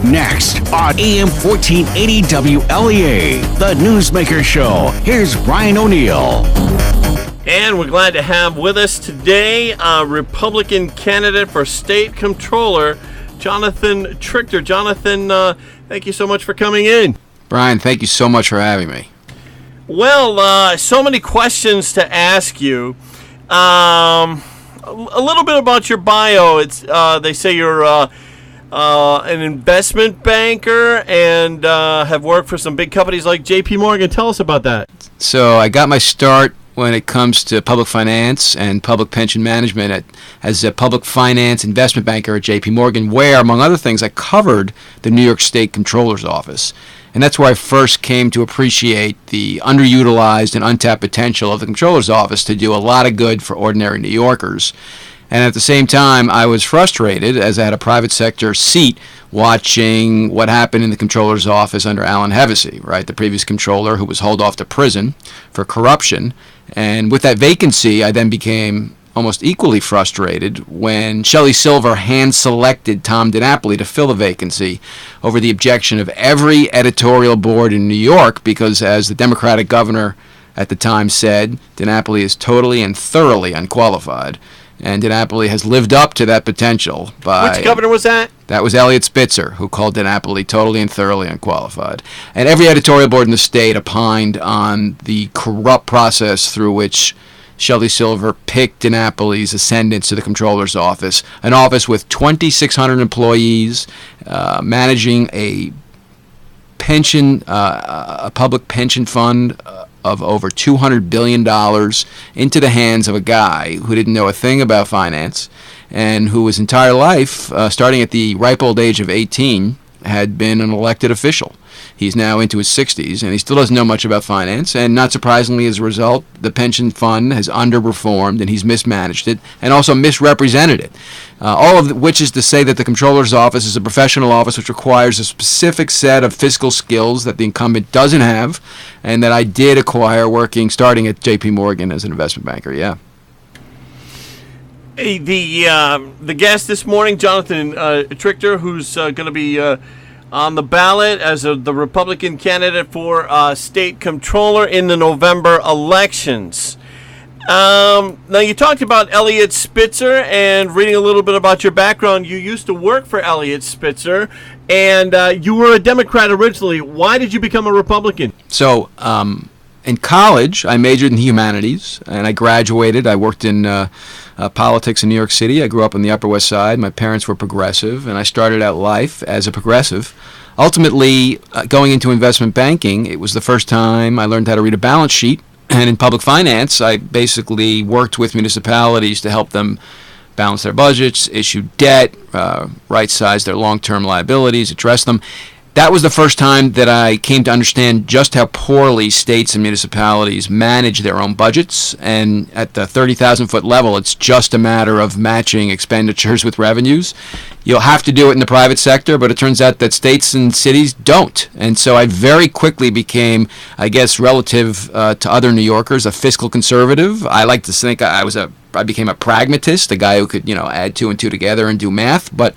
Next on AM 1480 WLEA, the Newsmaker Show. Here's Brian O'Neill. And we're glad to have with us today a Republican candidate for state comptroller, Jonathan Trichter. Jonathan, thank you so much for coming in. Brian, thank you so much for having me. Well, so many questions to ask you. A little bit about your bio. It's they say you're an investment banker and have worked for some big companies like J.P. Morgan. Tell us about that. So I got my start when it comes to public finance and public pension management as a public finance investment banker at J.P. Morgan, where, among other things, I covered the New York State Comptroller's Office. And that's where I first came to appreciate the underutilized and untapped potential of the Comptroller's Office to do a lot of good for ordinary New Yorkers. And at the same time, I was frustrated, as I had a private sector seat, watching what happened in the Comptroller's Office under Alan Hevesy, right, the previous comptroller who was hauled off to prison for corruption. And with that vacancy, I then became almost equally frustrated when Shelley Silver hand-selected Tom DiNapoli to fill the vacancy over the objection of every editorial board in New York because, as the Democratic governor at the time said, DiNapoli is totally and thoroughly unqualified. And DiNapoli has lived up to that potential by... Which governor was that? That was Elliot Spitzer, who called DiNapoli totally and thoroughly unqualified. And every editorial board in the state opined on the corrupt process through which Shelley Silver picked DiNapoli's ascendance to the Comptroller's Office, an office with 2,600 employees, managing a pension, a public pension fund of over $200 billion into the hands of a guy who didn't know a thing about finance and who his entire life, starting at the ripe old age of 18, had been an elected official. He's now into his 60s, and he still doesn't know much about finance, and not surprisingly, as a result, the pension fund has underperformed, and he's mismanaged it, and also misrepresented it. All of which is to say that the Comptroller's Office is a professional office which requires a specific set of fiscal skills that the incumbent doesn't have, and that I did acquire starting at J.P. Morgan as an investment banker, yeah. Hey, the guest this morning, Jonathan Trichter, who's going to be on the ballot as the Republican candidate for state comptroller in the November elections. Now, you talked about Elliot Spitzer, and reading a little bit about your background, you used to work for Elliot Spitzer, and you were a Democrat originally. Why did you become a Republican? So, in college, I majored in humanities, and I graduated. I worked in politics in New York City. I grew up on the Upper West Side. My parents were progressive, and I started out life as a progressive. Ultimately, going into investment banking, it was the first time I learned how to read a balance sheet. And in public finance, I basically worked with municipalities to help them balance their budgets, issue debt, right-size their long-term liabilities, address them. That was the first time that I came to understand just how poorly states and municipalities manage their own budgets. And at the 30,000-foot level, it's just a matter of matching expenditures with revenues. You'll have to do it in the private sector, but it turns out that states and cities don't. And so I very quickly became, I guess, relative to other New Yorkers, a fiscal conservative. I like to think I became a pragmatist, a guy who could, add two and two together and do math. But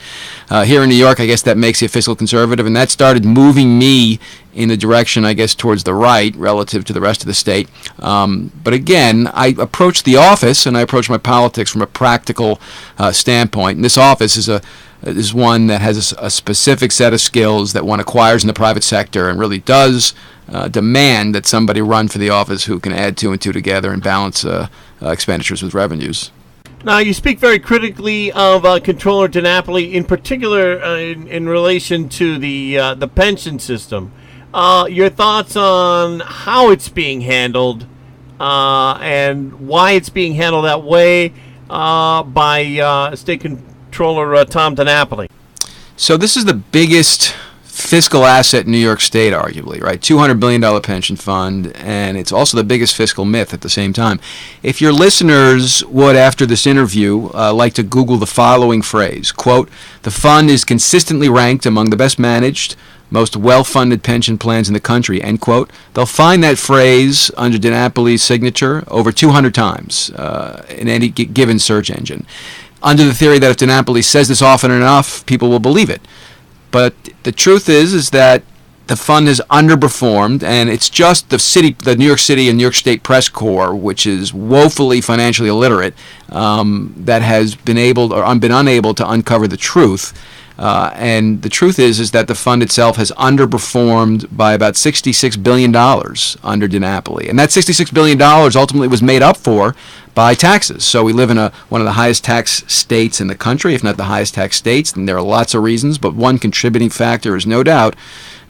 here in New York, I guess that makes you a fiscal conservative, and that started moving me in the direction, I guess, towards the right relative to the rest of the state. But again, I approached the office and I approached my politics from a practical standpoint. And this office is one that has a specific set of skills that one acquires in the private sector and really does demand that somebody run for the office who can add two and two together and balance expenditures with revenues. Now, you speak very critically of Comptroller DiNapoli, in particular in relation to the pension system. Your thoughts on how it's being handled and why it's being handled that way by State Comptroller Tom DiNapoli. So this is the biggest fiscal asset in New York State, arguably, right? $200 billion pension fund, and it's also the biggest fiscal myth at the same time. If your listeners would, after this interview, like to Google the following phrase, quote, "The fund is consistently ranked among the best managed, most well-funded pension plans in the country," end quote, they'll find that phrase under DiNapoli's signature over 200 times in any given search engine, under the theory that if DiNapoli says this often enough, people will believe it. But the truth is that the fund has underperformed, and it's just the New York City and New York State Press Corps, which is woefully financially illiterate, that has been unable to uncover the truth. And the truth is that the fund itself has underperformed by about $66 billion under DiNapoli. And that $66 billion ultimately was made up for by taxes. So we live in one of the highest tax states in the country, if not the highest tax states, and there are lots of reasons, but one contributing factor is no doubt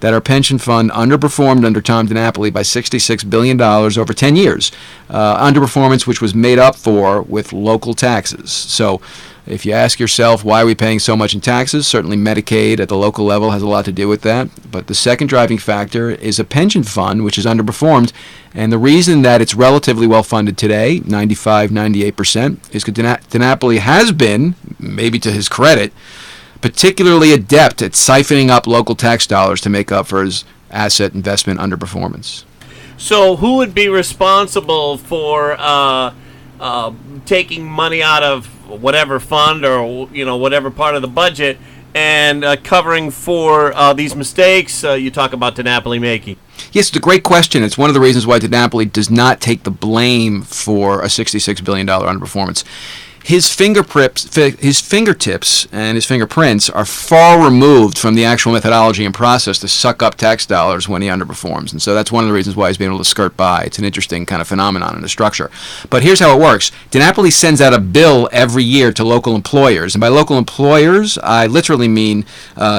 that our pension fund underperformed under Tom DiNapoli by $66 billion over 10 years. Underperformance which was made up for with local taxes. So if you ask yourself, why are we paying so much in taxes? Certainly Medicaid at the local level has a lot to do with that. But the second driving factor is a pension fund which has underperformed. And the reason that it's relatively well funded today, 95, 98%, is because DiNapoli has been, maybe to his credit, particularly adept at siphoning up local tax dollars to make up for his asset investment underperformance. So who would be responsible for taking money out of whatever fund or whatever part of the budget and covering for these mistakes you talk about DiNapoli making? Yes, it's a great question. It's one of the reasons why DiNapoli does not take the blame for a $66 billion underperformance. His fingertips and his fingerprints are far removed from the actual methodology and process to suck up tax dollars when he underperforms. And so that's one of the reasons why he's been able to skirt by. It's an interesting kind of phenomenon in the structure. But here's how it works. DiNapoli sends out a bill every year to local employers. And by local employers, I literally mean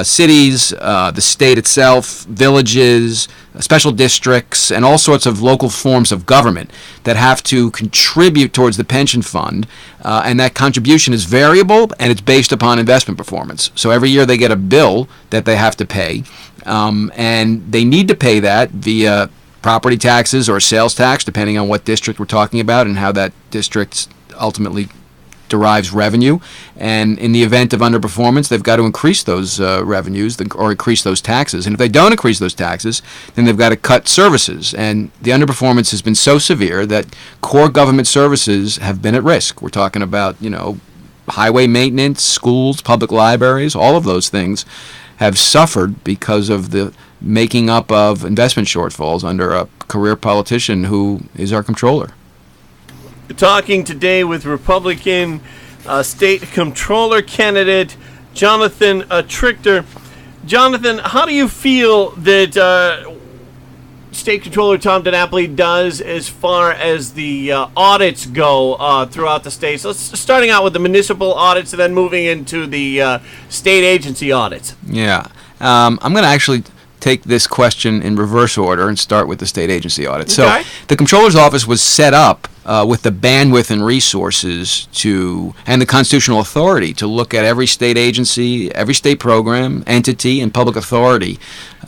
cities, the state itself, villages, special districts, and all sorts of local forms of government that have to contribute towards the pension fund, and that contribution is variable and it's based upon investment performance. So every year they get a bill that they have to pay, and they need to pay that via property taxes or sales tax, depending on what district we're talking about and how that district ultimately derives revenue. And in the event of underperformance, they've got to increase those revenues or increase those taxes. And if they don't increase those taxes, then they've got to cut services. And the underperformance has been so severe that core government services have been at risk. We're talking about, highway maintenance, schools, public libraries, all of those things have suffered because of the making up of investment shortfalls under a career politician who is our comptroller. Talking today with Republican State Comptroller candidate Jonathan Trichter. Jonathan, how do you feel that State Comptroller Tom DiNapoli does as far as the audits go throughout the state? So starting out with the municipal audits and then moving into the state agency audits. Yeah. I'm going to actually take this question in reverse order and start with the state agency audit. Okay. So the Comptroller's Office was set up with the bandwidth and resources and the constitutional authority to look at every state agency, every state program, entity, and public authority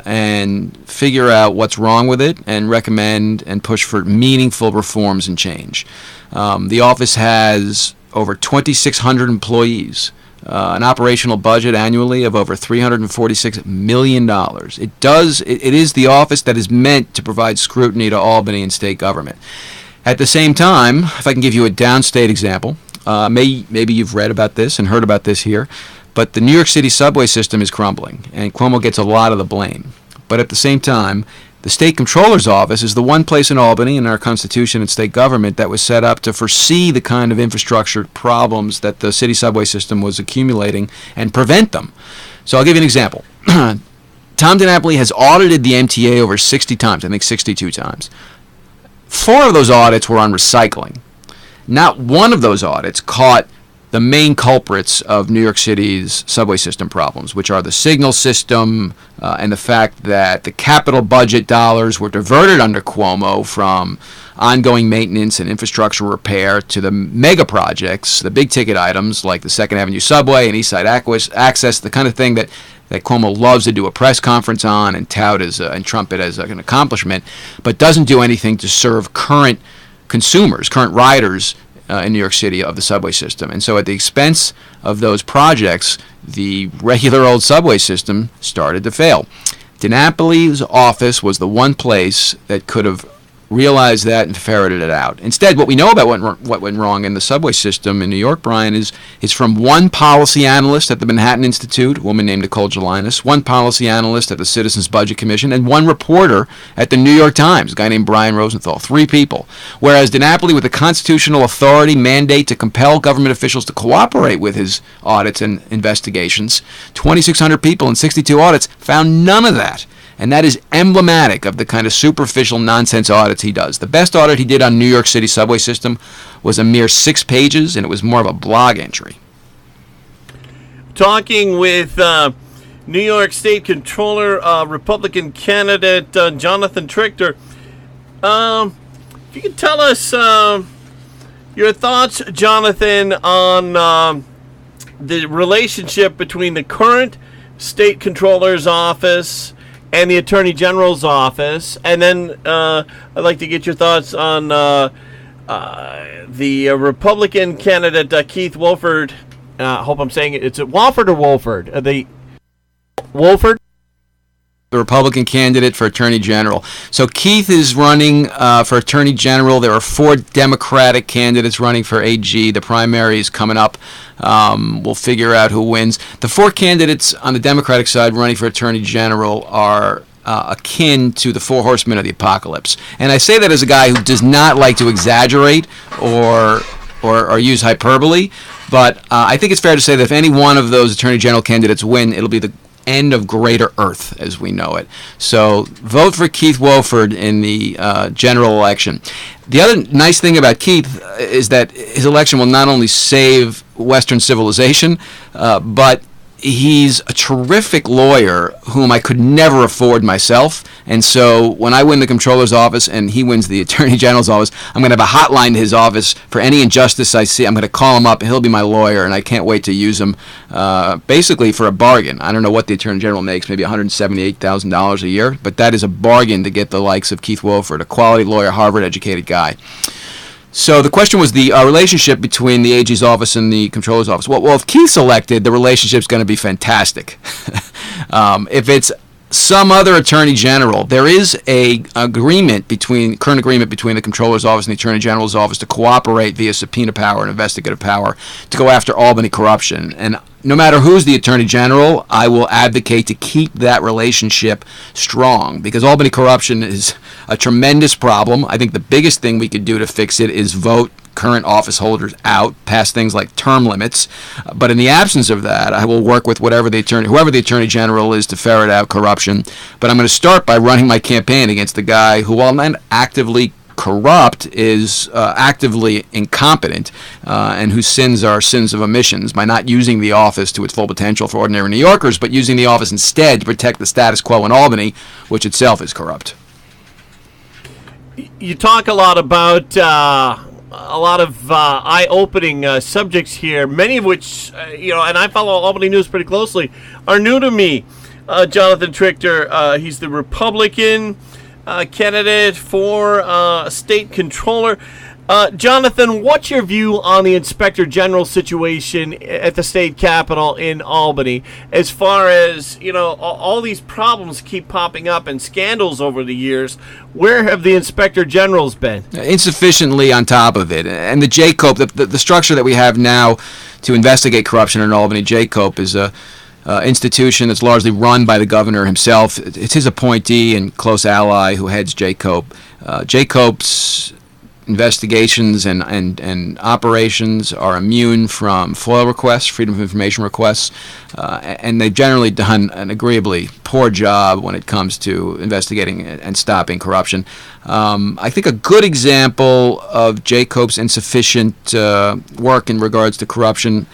and figure out what's wrong with it and recommend and push for meaningful reforms and change. The office has over 2,600 employees. An operational budget annually of over $346 million. It is the office that is meant to provide scrutiny to Albany and state government. At the same time, if I can give you a downstate example, maybe you've read about this and heard about this here, but the New York City subway system is crumbling, and Cuomo gets a lot of the blame. But at the same time, the State Comptroller's Office is the one place in Albany in our Constitution and state government that was set up to foresee the kind of infrastructure problems that the city subway system was accumulating and prevent them. So I'll give you an example. Tom DiNapoli has audited the MTA over 60 times, I think 62 times. 4 of those audits were on recycling. Not one of those audits caught the main culprits of New York City's subway system problems, which are the signal system and the fact that the capital budget dollars were diverted under Cuomo from ongoing maintenance and infrastructure repair to the mega projects, the big ticket items like the 2nd Avenue subway and East Side Access, the kind of thing that Cuomo loves to do a press conference on and tout and trumpet as an accomplishment, but doesn't do anything to serve current consumers, current riders in New York City of the subway system. And so at the expense of those projects, the regular old subway system started to fail. DiNapoli's office was the one place that could have realized that and ferreted it out. Instead, what we know about what went wrong in the subway system in New York, Brian, is from one policy analyst at the Manhattan Institute, a woman named Nicole Gelinas, one policy analyst at the Citizens Budget Commission, and one reporter at the New York Times, a guy named Brian Rosenthal. 3 people. Whereas DiNapoli, with a constitutional authority mandate to compel government officials to cooperate with his audits and investigations, 2,600 people and 62 audits found none of that. And that is emblematic of the kind of superficial nonsense audits he does. The best audit he did on New York City subway system was a mere 6 pages, and it was more of a blog entry. Talking with New York State Controller, Republican candidate Jonathan Trichter. If you could tell us your thoughts, Jonathan, on the relationship between the current State Controller's office and the Attorney General's office, and then I'd like to get your thoughts on the Republican candidate Keith Wofford. I hope I'm saying it. It's Wofford or Wolford? Wolford? The Republican candidate for Attorney General. So Keith is running for Attorney General. There are 4 Democratic candidates running for AG. The primary is coming up. We'll figure out who wins. The 4 candidates on the Democratic side running for Attorney General are akin to the 4 horsemen of the apocalypse. And I say that as a guy who does not like to exaggerate or use hyperbole, but I think it's fair to say that if any one of those Attorney General candidates win, it'll be the end of Greater Earth as we know it. So vote for Keith Wofford in the general election. The other nice thing about Keith is that his election will not only save Western civilization, but he's a terrific lawyer whom I could never afford myself. And so when I win the Comptroller's office and he wins the Attorney General's office, I'm going to have a hotline to his office for any injustice I see. I'm going to call him up and he'll be my lawyer, and I can't wait to use him basically for a bargain. I don't know what the Attorney General makes, maybe $178,000 a year, but that is a bargain to get the likes of Keith Wofford, a quality lawyer, Harvard-educated guy. So the question was the relationship between the AG's office and the Comptroller's office. Well, if Keith's elected, the relationship's going to be fantastic. If it's some other Attorney General, there is a current agreement between the Comptroller's office and the Attorney General's office to cooperate via subpoena power and investigative power to go after Albany corruption. And no matter who's the Attorney General, I will advocate to keep that relationship strong, because Albany corruption is a tremendous problem. I think the biggest thing we could do to fix it is vote current office holders out, pass things like term limits. But in the absence of that, I will work with whoever the Attorney General is to ferret out corruption. But I'm going to start by running my campaign against the guy who, while not actively corrupt, is actively incompetent, and whose sins are sins of omissions by not using the office to its full potential for ordinary New Yorkers, but using the office instead to protect the status quo in Albany, which itself is corrupt. You talk a lot about a lot of eye-opening subjects here, many of which, and I follow Albany news pretty closely, are new to me. Jonathan Trichter, he's the Republican candidate for state controller. Jonathan, what's your view on the Inspector General situation at the state capitol in Albany? As far as, all these problems keep popping up and scandals over the years, where have the Inspector Generals been? Insufficiently on top of it. And the JCOPE, the structure that we have now to investigate corruption in Albany, JCOPE, is a institution that's largely run by the governor himself. It's his appointee and close ally who heads JCOPE. JCOPE's investigations and operations are immune from FOIL requests, Freedom of Information requests, and they've generally done an agreeably poor job when it comes to investigating and stopping corruption. I think a good example of JCOPE's insufficient work in regards to corruption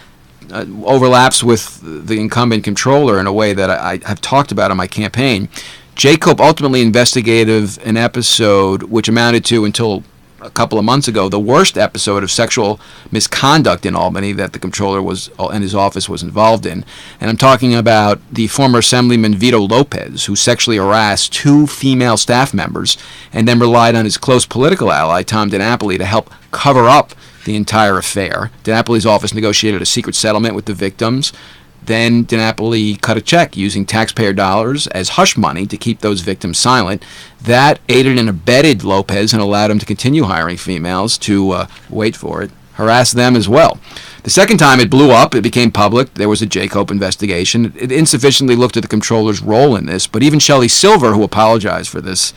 overlaps with the incumbent controller in a way that I have talked about in my campaign. JCOPE ultimately investigated an episode which amounted to, until a couple of months ago, the worst episode of sexual misconduct in Albany that the comptroller and his office was involved in. And I'm talking about the former Assemblyman Vito Lopez, who sexually harassed 2 female staff members and then relied on his close political ally, Tom DiNapoli, to help cover up the entire affair. DiNapoli's office negotiated a secret settlement with the victims. then DiNapoli cut a check using taxpayer dollars as hush money to keep those victims silent. That aided and abetted Lopez and allowed him to continue hiring females to, wait for it, harass them as well. The second time it blew up, it became public. There was a Jacob investigation. It insufficiently looked at the comptroller's role in this, but even Shelley Silver, who apologized for this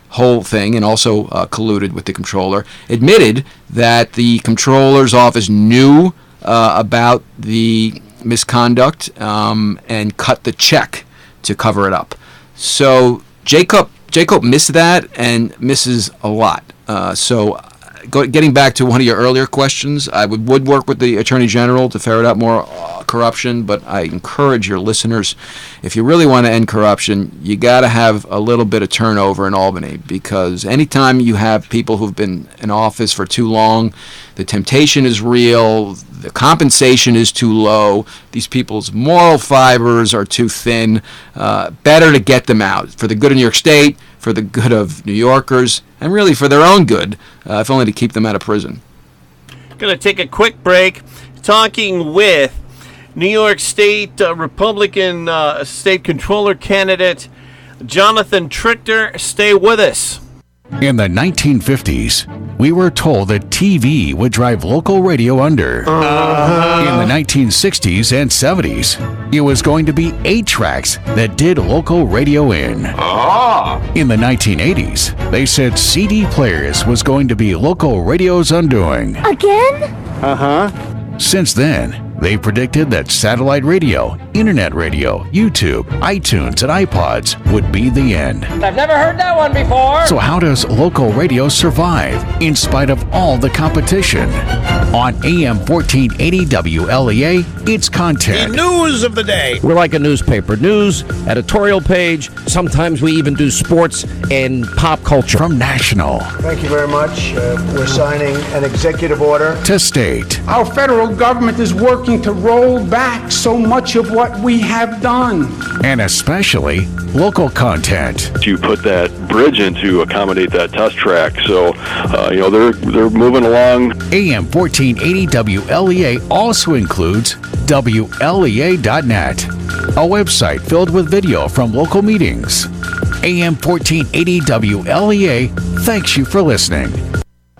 whole thing and also colluded with the comptroller, admitted that the comptroller's office knew about the misconduct and cut the check to cover it up. So Jacob missed that and misses a lot. Getting back to one of your earlier questions, I would work with the Attorney General to ferret out more corruption, but I encourage your listeners, if you really want to end corruption, you got to have a little bit of turnover in Albany, because anytime you have people who've been in office for too long, the temptation is real, the compensation is too low, these people's moral fibers are too thin. Better to get them out for the good of New York State, for the good of New Yorkers, and really for their own good, if only to keep them out of prison. Going to take a quick break. Talking with New York State Republican State Controller candidate Jonathan Trichter. Stay with us. In the 1950s, we were told that TV would drive local radio under. In the 1960s and 70s, it was going to be 8-tracks that did local radio in. In the 1980s, they said CD players was going to be local radio's undoing. Again? Since then, they predicted that satellite radio, internet radio, YouTube, iTunes, and iPods would be the end. I've never heard that one before. So how does local radio survive in spite of all the competition? On AM 1480 WLEA, it's content. News of the day. We're like a newspaper. News, editorial page. Sometimes we even do sports and pop culture. From national Thank you very much. We're signing an executive order to state, our federal government is working to roll back so much of what we have done. and especially local content. You put that bridge in to accommodate that test track, so they're moving along. AM 1480 WLEA also includes WLEA.net, a website filled with video from local meetings. AM 1480 WLEA thanks you for listening.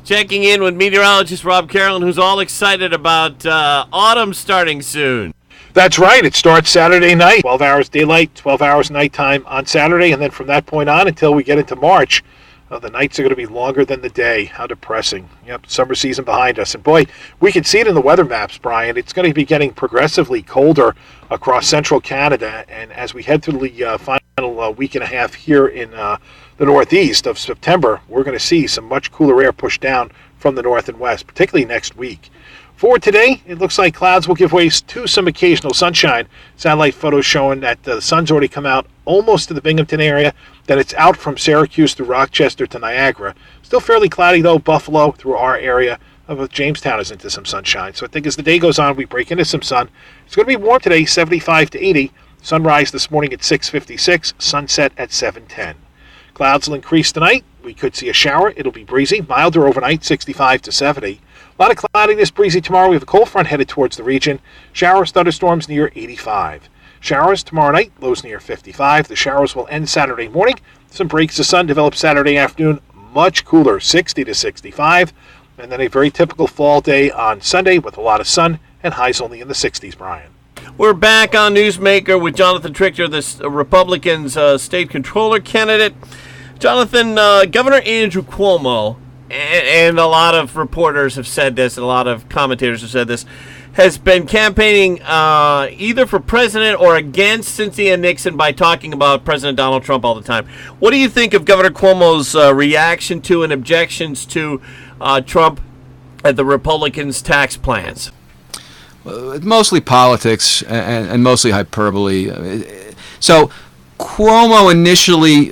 Checking in with meteorologist Rob Carolyn, who's all excited about autumn starting soon. That's right. It starts Saturday night. 12 hours daylight, 12 hours nighttime on Saturday, and then from that point on until we get into March, the nights are going to be longer than the day. How depressing. Yep, summer season behind us. And boy, we can see it in the weather maps, Brian. It's going to be getting progressively colder across central Canada, and as we head through the final week and a half here in the northeast of September, we're going to see some much cooler air pushed down from the north and west, particularly next week. For today, it looks like clouds will give way to some occasional sunshine. Satellite photos showing that the sun's already come out almost to the Binghamton area, then it's out from Syracuse through Rochester to Niagara. Still fairly cloudy, though. Buffalo through our area of Jamestown is into some sunshine. So I think as the day goes on, we break into some sun. It's going to be warm today, 75 to 80. Sunrise this morning at 6:56, sunset at 7:10. Clouds will increase tonight. We could see a shower. It'll be breezy, milder overnight, 65 to 70. A lot of cloudiness, breezy tomorrow. We have a cold front headed towards the region. Showers, thunderstorms near 85. Showers tomorrow night, lows near 55. The showers will end Saturday morning. Some breaks of sun develop Saturday afternoon, much cooler, 60 to 65. And then a very typical fall day on Sunday with a lot of sun and highs only in the 60s, Brian. We're back on Newsmaker with Jonathan Trichter, the Republicans' state controller candidate. Jonathan, Governor Andrew Cuomo, and a lot of reporters have said this, and a lot of commentators have said this, has been campaigning either for president or against Cynthia Nixon by talking about President Donald Trump all the time. What do you think of Governor Cuomo's reaction to and objections to Trump and the Republicans' tax plans? Well, mostly politics and mostly hyperbole. So Cuomo initially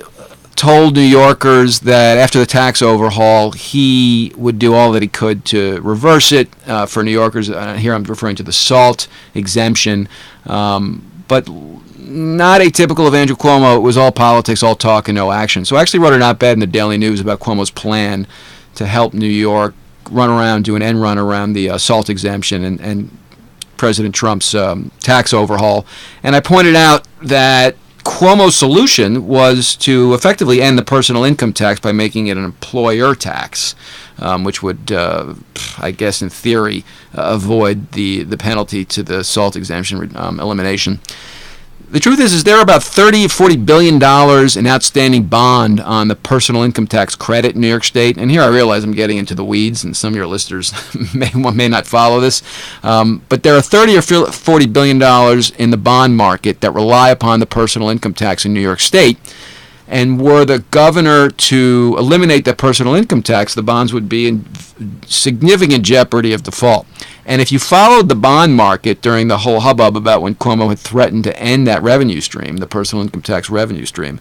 told New Yorkers that after the tax overhaul, he would do all that he could to reverse it for New Yorkers. Here I'm referring to the SALT exemption. But not atypical of Andrew Cuomo. It was all politics, all talk, and no action. So I actually wrote an op-ed in the Daily News about Cuomo's plan to help New York run around, do an end run around the SALT exemption and President Trump's tax overhaul. And I pointed out that Cuomo's solution was to effectively end the personal income tax by making it an employer tax, which would, I guess in theory, avoid the penalty to the SALT exemption elimination. The truth is there are about $40 billion in outstanding bond on the personal income tax credit in New York State. And here I realize I'm getting into the weeds, and some of your listeners may not follow this. But there are $30 or $40 billion in the bond market that rely upon the personal income tax in New York State. And were the governor to eliminate the personal income tax, the bonds would be in significant jeopardy of default. And if you followed the bond market during the whole hubbub about when Cuomo had threatened to end that revenue stream, the personal income tax revenue stream,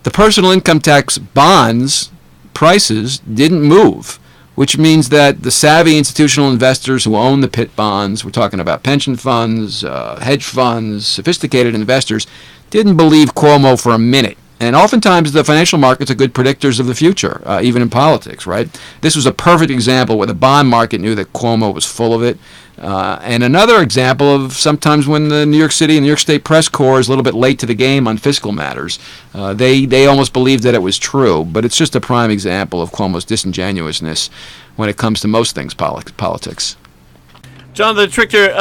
the personal income tax bonds prices didn't move, which means that the savvy institutional investors who own the PIT bonds, we're talking about pension funds, hedge funds, sophisticated investors, didn't believe Cuomo for a minute. And oftentimes the financial markets are good predictors of the future, even in politics, right? This was a perfect example where the bond market knew that Cuomo was full of it. And another example of sometimes when the New York City and New York State press corps is a little bit late to the game on fiscal matters. They almost believed that it was true, but it's just a prime example of Cuomo's disingenuousness when it comes to most things politics. Jonathan Trichter,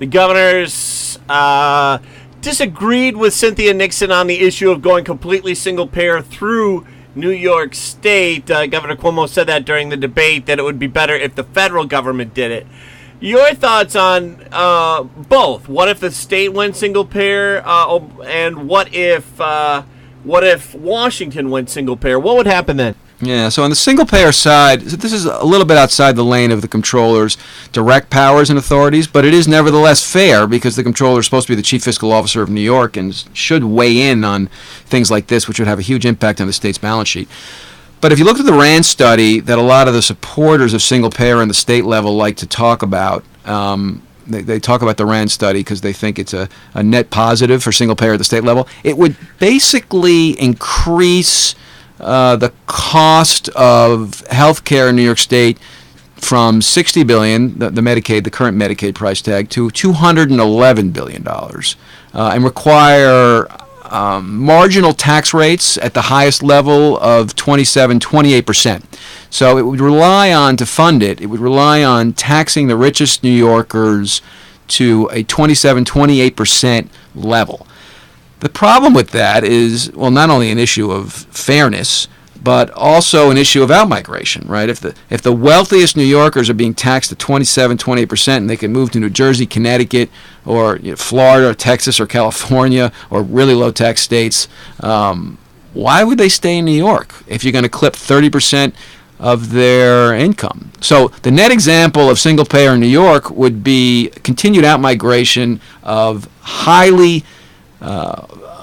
the governor's disagreed with Cynthia Nixon on the issue of going completely single-payer through New York State. Governor Cuomo said that during the debate, that it would be better if the federal government did it. Your thoughts on both? What if the state went single-payer, and what if Washington went single-payer? What would happen then? Yeah, so on the single-payer side, this is a little bit outside the lane of the comptroller's direct powers and authorities, but it is nevertheless fair because the comptroller is supposed to be the chief fiscal officer of New York and should weigh in on things like this, which would have a huge impact on the state's balance sheet. But if you look at the RAND study that a lot of the supporters of single-payer on the state level like to talk about, they talk about the RAND study because they think it's a net positive for single-payer at the state level. It would basically increase the cost of health care in New York State from $60 billion, the Medicaid, the current Medicaid price tag, to $211 billion, and require marginal tax rates at the highest level of 28%. So it would rely on, to fund it, it would rely on taxing the richest New Yorkers to a 28% level. The problem with that is, well, not only an issue of fairness, but also an issue of outmigration, right? If the wealthiest New Yorkers are being taxed at 28%, and they can move to New Jersey, Connecticut, or Florida, or Texas, or California, or really low-tax states, why would they stay in New York if you're going to clip 30% of their income? So the net example of single-payer in New York would be continued outmigration of highly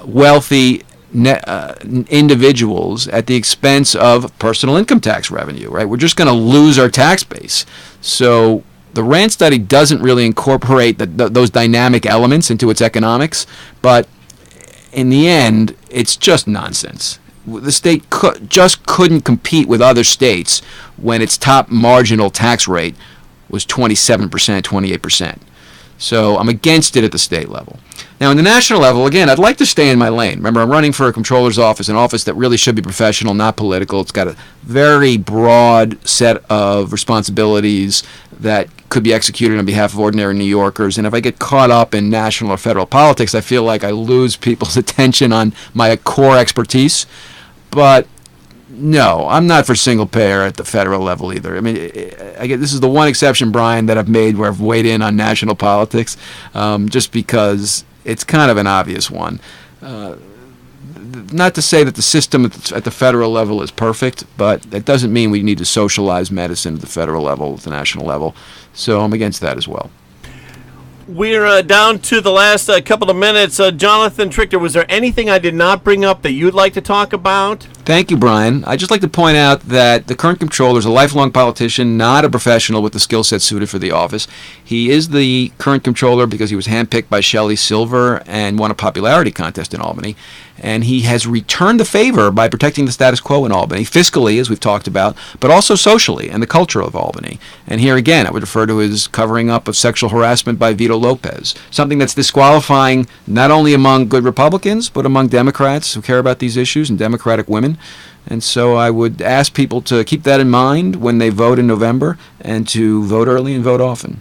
wealthy individuals at the expense of personal income tax revenue, right? We're just going to lose our tax base. So the RAND study doesn't really incorporate those dynamic elements into its economics, but in the end, it's just nonsense. The state just couldn't compete with other states when its top marginal tax rate was 27%, 28%. So I'm against it at the state level. Now, in the national level, again, I'd like to stay in my lane. Remember, I'm running for a comptroller's office, an office that really should be professional, not political. It's got a very broad set of responsibilities that could be executed on behalf of ordinary New Yorkers. And if I get caught up in national or federal politics, I feel like I lose people's attention on my core expertise. But no, I'm not for single payer at the federal level either. I mean, this is the one exception, Brian, that I've made where I've weighed in on national politics, just because it's kind of an obvious one. Not to say that the system at the federal level is perfect, but that doesn't mean we need to socialize medicine at the federal level, at the national level. So I'm against that as well. We're down to the last couple of minutes. Jonathan Trichter, was there anything I did not bring up that you'd like to talk about? Thank you, Brian. I'd just like to point out that the current comptroller is a lifelong politician, not a professional with the skill set suited for the office. He is the current comptroller because he was handpicked by Shelley Silver and won a popularity contest in Albany. And he has returned the favor by protecting the status quo in Albany, fiscally, as we've talked about, but also socially and the culture of Albany. And here again, I would refer to his covering up of sexual harassment by Vito Lopez, something that's disqualifying not only among good Republicans, but among Democrats who care about these issues and Democratic women. And so I would ask people to keep that in mind when they vote in November and to vote early and vote often.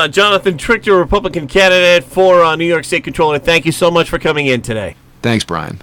Jonathan Trichter, Republican candidate for New York State Controller, thank you so much for coming in today. Thanks, Brian.